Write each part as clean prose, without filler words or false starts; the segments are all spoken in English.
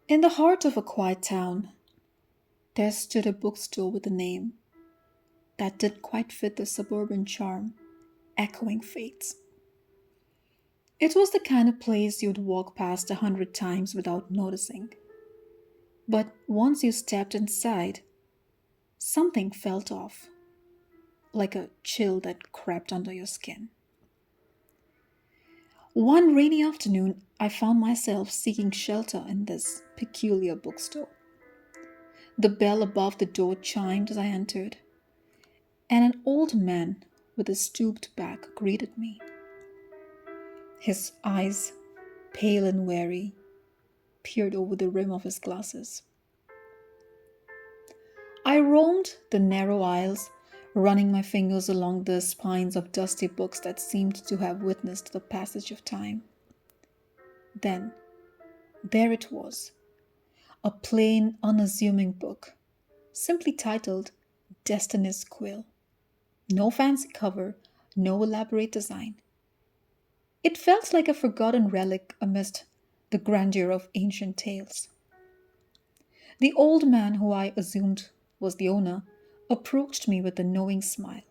In the heart of a quiet town, there stood a bookstore with a name that didn't quite fit the suburban charm, echoing fates. It was the kind of place you'd walk past 100 times without noticing. But once you stepped inside, something felt off, like a chill that crept under your skin. One rainy afternoon, I found myself seeking shelter in this peculiar bookstore. The bell above the door chimed as I entered, and an old man with a stooped back greeted me. His eyes, pale and weary, peered over the rim of his glasses. I roamed the narrow aisles, running my fingers along the spines of dusty books that seemed to have witnessed the passage of time. Then, there it was, a plain, unassuming book, simply titled Destiny's Quill. No fancy cover, no elaborate design. It felt like a forgotten relic amidst the grandeur of ancient tales. The old man, who I assumed was the owner, approached me with a knowing smile.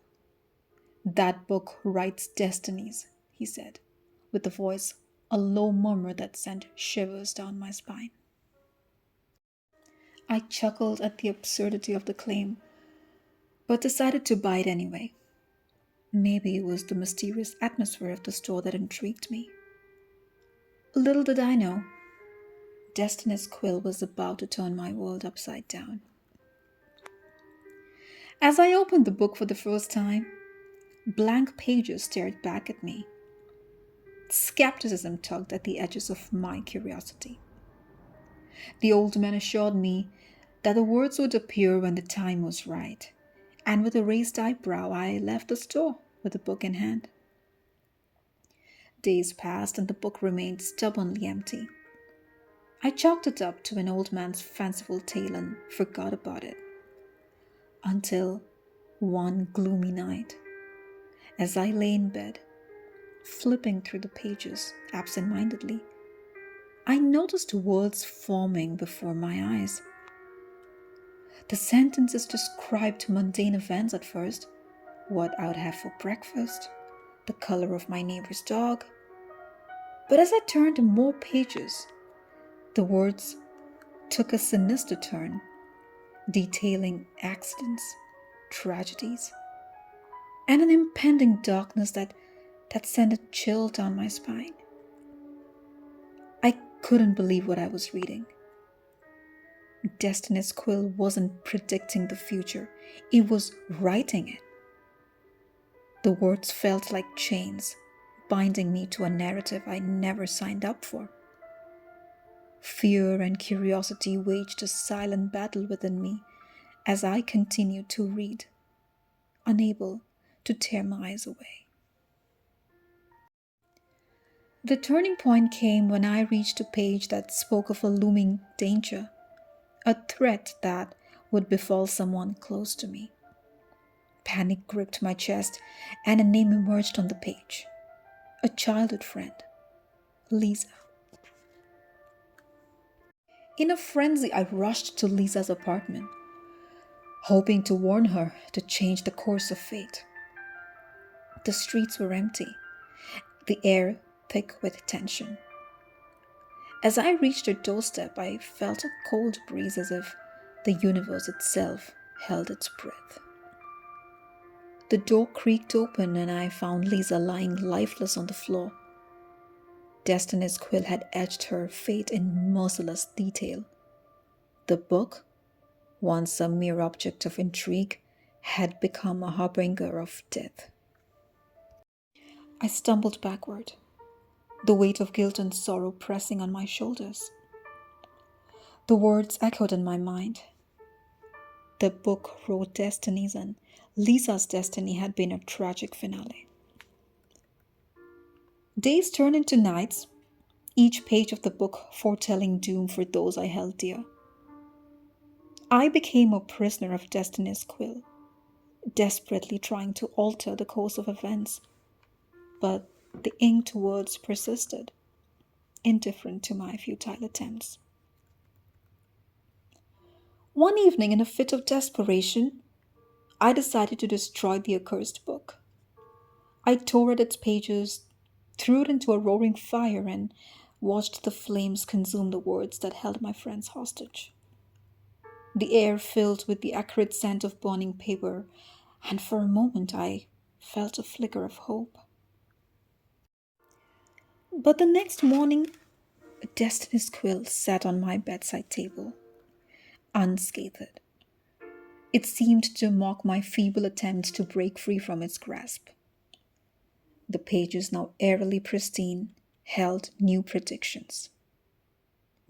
"That book writes destinies," he said, with a voice, a low murmur that sent shivers down my spine. I chuckled at the absurdity of the claim, but decided to buy it anyway. Maybe it was the mysterious atmosphere of the store that intrigued me. Little did I know, Destiny's Quill was about to turn my world upside down. As I opened the book for the first time, blank pages stared back at me. Skepticism tugged at the edges of my curiosity. The old man assured me that the words would appear when the time was right, and with a raised eyebrow, I left the store with the book in hand. Days passed and the book remained stubbornly empty. I chalked it up to an old man's fanciful tale and forgot about it. Until one gloomy night, as I lay in bed, flipping through the pages absent-mindedly, I noticed words forming before my eyes. The sentences described mundane events at first: what I would have for breakfast, the color of my neighbor's dog. But as I turned more pages, the words took a sinister turn, detailing accidents, tragedies, and an impending darkness that sent a chill down my spine. I couldn't believe what I was reading. Destiny's Quill wasn't predicting the future, it was writing it. The words felt like chains, binding me to a narrative I never signed up for. Fear and curiosity waged a silent battle within me as I continued to read, unable to tear my eyes away. The turning point came when I reached a page that spoke of a looming danger, a threat that would befall someone close to me. Panic gripped my chest, and a name emerged on the page. A childhood friend, Lisa. In a frenzy, I rushed to Lisa's apartment, hoping to warn her to change the course of fate. The streets were empty, the air thick with tension. As I reached her doorstep, I felt a cold breeze, as if the universe itself held its breath. The door creaked open and I found Lisa lying lifeless on the floor. Destiny's Quill had etched her fate in merciless detail. The book, once a mere object of intrigue, had become a harbinger of death. I stumbled backward, the weight of guilt and sorrow pressing on my shoulders. The words echoed in my mind. The book wrote destinies, and Lisa's destiny had been a tragic finale. Days turned into nights, each page of the book foretelling doom for those I held dear. I became a prisoner of Destiny's Quill, desperately trying to alter the course of events, but the inked words persisted, indifferent to my futile attempts. One evening, in a fit of desperation, I decided to destroy the accursed book. I tore at its pages, threw it into a roaring fire, and watched the flames consume the words that held my friends hostage. The air filled with the acrid scent of burning paper, and for a moment I felt a flicker of hope. But the next morning, a Destiny's quill sat on my bedside table, unscathed. It seemed to mock my feeble attempt to break free from its grasp. The pages, now airily pristine, held new predictions,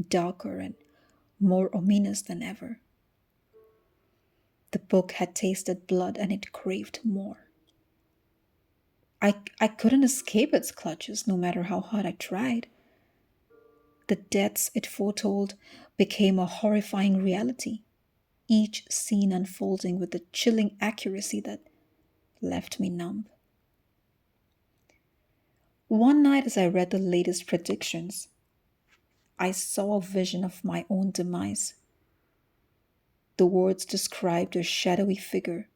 darker and more ominous than ever. The book had tasted blood and it craved more. I couldn't escape its clutches, no matter how hard I tried. The deaths it foretold became a horrifying reality, each scene unfolding with a chilling accuracy that left me numb. One night, as I read the latest predictions, I saw a vision of my own demise. The words described a shadowy figure,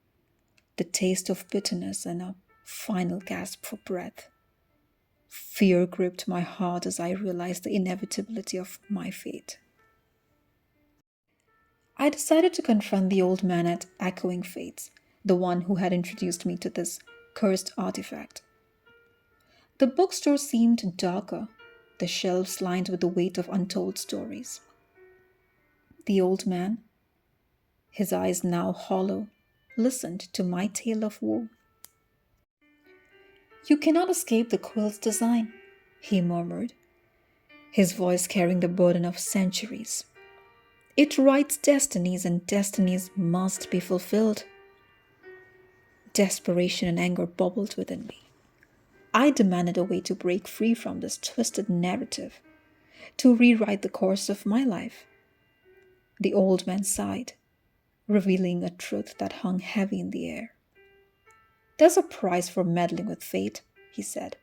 the taste of bitterness, and a final gasp for breath. Fear gripped my heart as I realized the inevitability of my fate. I decided to confront the old man at Echoing Fates, the one who had introduced me to this cursed artifact. The bookstore seemed darker, the shelves lined with the weight of untold stories. The old man, his eyes now hollow, listened to my tale of woe. "You cannot escape the quill's design," he murmured, his voice carrying the burden of centuries. "It writes destinies, and destinies must be fulfilled." Desperation and anger bubbled within me. I demanded a way to break free from this twisted narrative, to rewrite the course of my life. The old man sighed, revealing a truth that hung heavy in the air. "There's a price for meddling with fate," he said,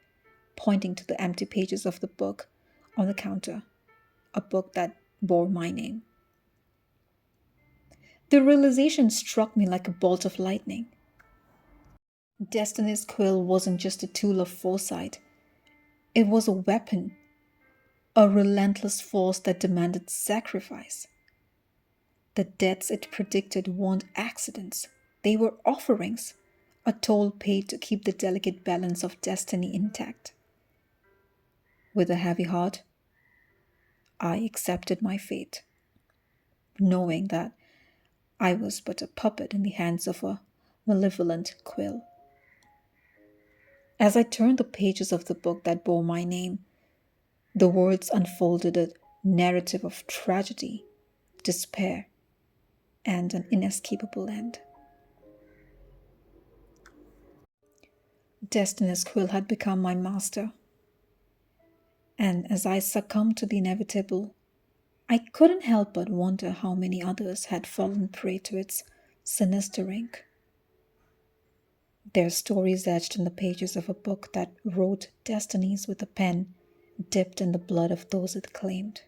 pointing to the empty pages of the book on the counter, a book that bore my name. The realization struck me like a bolt of lightning. Destiny's quill wasn't just a tool of foresight, it was a weapon, a relentless force that demanded sacrifice. The deaths it predicted weren't accidents, they were offerings, a toll paid to keep the delicate balance of destiny intact. With a heavy heart, I accepted my fate, knowing that I was but a puppet in the hands of a malevolent quill. As I turned the pages of the book that bore my name, the words unfolded a narrative of tragedy, despair, and an inescapable end. Destiny's quill had become my master, and as I succumbed to the inevitable, I couldn't help but wonder how many others had fallen prey to its sinister ink. Their stories etched in the pages of a book that wrote destinies with a pen dipped in the blood of those it claimed.